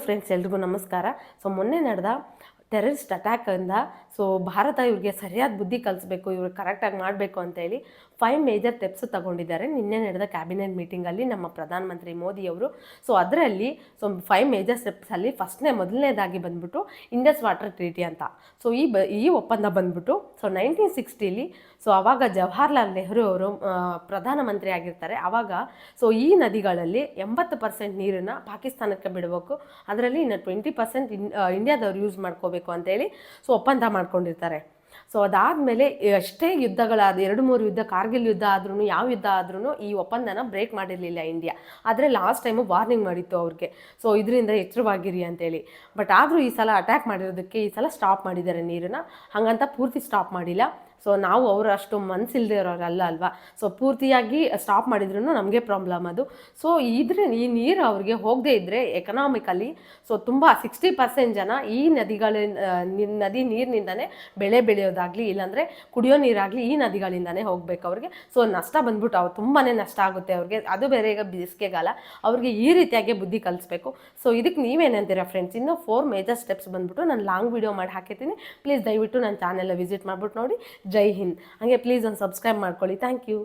Friends ಎಲ್ರಿಗೂ ನಮಸ್ಕಾರ. So ಮೊನ್ನೆ ನಡೆದ ಟೆರರಿಸ್ಟ್ ಅಟ್ಯಾಕಿಂದ ಭಾರತ ಇವ್ರಿಗೆ ಸರಿಯಾದ ಬುದ್ಧಿ ಕಲಿಸ್ಬೇಕು, ಇವ್ರಿಗೆ ಕರೆಕ್ಟಾಗಿ ಮಾಡಬೇಕು ಅಂತೇಳಿ 5 ಮೇಜರ್ ಸ್ಟೆಪ್ಸ್ ತಗೊಂಡಿದ್ದಾರೆ. ನಿನ್ನೆ ನಡೆದ ಕ್ಯಾಬಿನೆಟ್ ಮೀಟಿಂಗಲ್ಲಿ ನಮ್ಮ ಪ್ರಧಾನಮಂತ್ರಿ ಮೋದಿಯವರು. ಅದರಲ್ಲಿ 5 ಮೇಜರ್ ಸ್ಟೆಪ್ಸಲ್ಲಿ ಮೊದಲನೇದಾಗಿ ಬಂದ್ಬಿಟ್ಟು ಇಂಡಸ್ ವಾಟರ್ ಟ್ರೀಟಿ ಅಂತ. ಈ ಒಪ್ಪಂದ ಬಂದ್ಬಿಟ್ಟು 1960ಲಿ ಆವಾಗ ಜವಾಹರ್ಲಾಲ್ ನೆಹರು ಅವರು ಪ್ರಧಾನಮಂತ್ರಿ ಆಗಿರ್ತಾರೆ. ಆವಾಗ ಈ ನದಿಗಳಲ್ಲಿ 80% ನೀರನ್ನು ಪಾಕಿಸ್ತಾನಕ್ಕೆ ಬಿಡಬೇಕು, ಅದರಲ್ಲಿ ಇನ್ನು 20% ಇಂಡಿಯಾದವ್ರು ಯೂಸ್ ಮಾಡ್ಕೋಬೇಕು ಅಂತೇಳಿ ಒಪ್ಪಂದ ಮಾಡ್ಕೊಂಡಿರ್ತಾರೆ. ಅದಾದಮೇಲೆ ಎಷ್ಟೇ ಯುದ್ಧಗಳಾದ 2-3 ಯುದ್ಧ, ಕಾರ್ಗಿಲ್ ಯುದ್ಧ ಆದ್ರೂ ಯಾವ ಯುದ್ಧ ಆದ್ರೂ ಈ ಒಪ್ಪಂದನ ಬ್ರೇಕ್ ಮಾಡಿರಲಿಲ್ಲ ಇಂಡಿಯಾ. ಆದರೆ ಲಾಸ್ಟ್ ಟೈಮು ವಾರ್ನಿಂಗ್ ಮಾಡಿತ್ತು ಅವ್ರಿಗೆ, ಇದರಿಂದ ಎಚ್ಚರವಾಗಿರಿ ಅಂತೇಳಿ. ಬಟ್ ಆದರೂ ಈ ಸಲ ಅಟ್ಯಾಕ್ ಮಾಡಿರೋದಕ್ಕೆ ಈ ಸಲ ಸ್ಟಾಪ್ ಮಾಡಿದ್ದಾರೆ ನೀರನ್ನು. ಹಾಗಂತ ಪೂರ್ತಿ ಸ್ಟಾಪ್ ಮಾಡಿಲ್ಲ. ನಾವು ಅವರು ಅಷ್ಟು ಮನಸ್ಸಿಲ್ಲದೆ ಇರೋರಲ್ಲ ಅಲ್ವಾ. ಪೂರ್ತಿಯಾಗಿ ಸ್ಟಾಪ್ ಮಾಡಿದ್ರೂ ನಮಗೆ ಪ್ರಾಬ್ಲಮ್ ಅದು. ಈ ನೀರು ಅವ್ರಿಗೆ ಹೋಗದೇ ಇದ್ದರೆ ಎಕನಾಮಿಕಲಿ ತುಂಬ 60% ಜನ ಈ ನದಿ ನೀರಿನಿಂದನೇ ಬೆಳೆ ಬೆಳೆಯೋದಾಗಲಿ, ಇಲ್ಲಾಂದರೆ ಕುಡಿಯೋ ನೀರಾಗಲಿ ಈ ನದಿಗಳಿಂದನೇ ಹೋಗ್ಬೇಕು ಅವ್ರಿಗೆ. ನಷ್ಟ ಬಂದ್ಬಿಟ್ಟು ತುಂಬಾ ನಷ್ಟ ಆಗುತ್ತೆ ಅವ್ರಿಗೆ. ಅದು ಬೇರೆ ಈಗ ಬೇಸಿಗೆಗಾಲ, ಅವ್ರಿಗೆ ಈ ರೀತಿಯಾಗಿ ಬುದ್ಧಿ ಕಲಿಸ್ಬೇಕು. ಇದಕ್ಕೆ ನೀವೇನಂತೀರಾ ಫ್ರೆಂಡ್ಸ್? ಇನ್ನು 4 ಮೇಜರ್ ಸ್ಟೆಪ್ಸ್ ಬಂದ್ಬಿಟ್ಟು ನಾನು ಲಾಂಗ್ ವಿಡಿಯೋ ಮಾಡಿ ಹಾಕಿರ್ತೀನಿ. ಪ್ಲೀಸ್ ದಯವಿಟ್ಟು ನನ್ನ ಚಾನೆಲ್ ವಿಸಿಟ್ ಮಾಡ್ಬಿಟ್ಟು ನೋಡಿ. ಜೈ ಹಿಂದ್. ಹಾಗೆ ಪ್ಲೀಸ್ ಒಂದು ಸಬ್ಸ್ಕ್ರೈಬ್ ಮಾಡ್ಕೊಳ್ಳಿ. Thank you.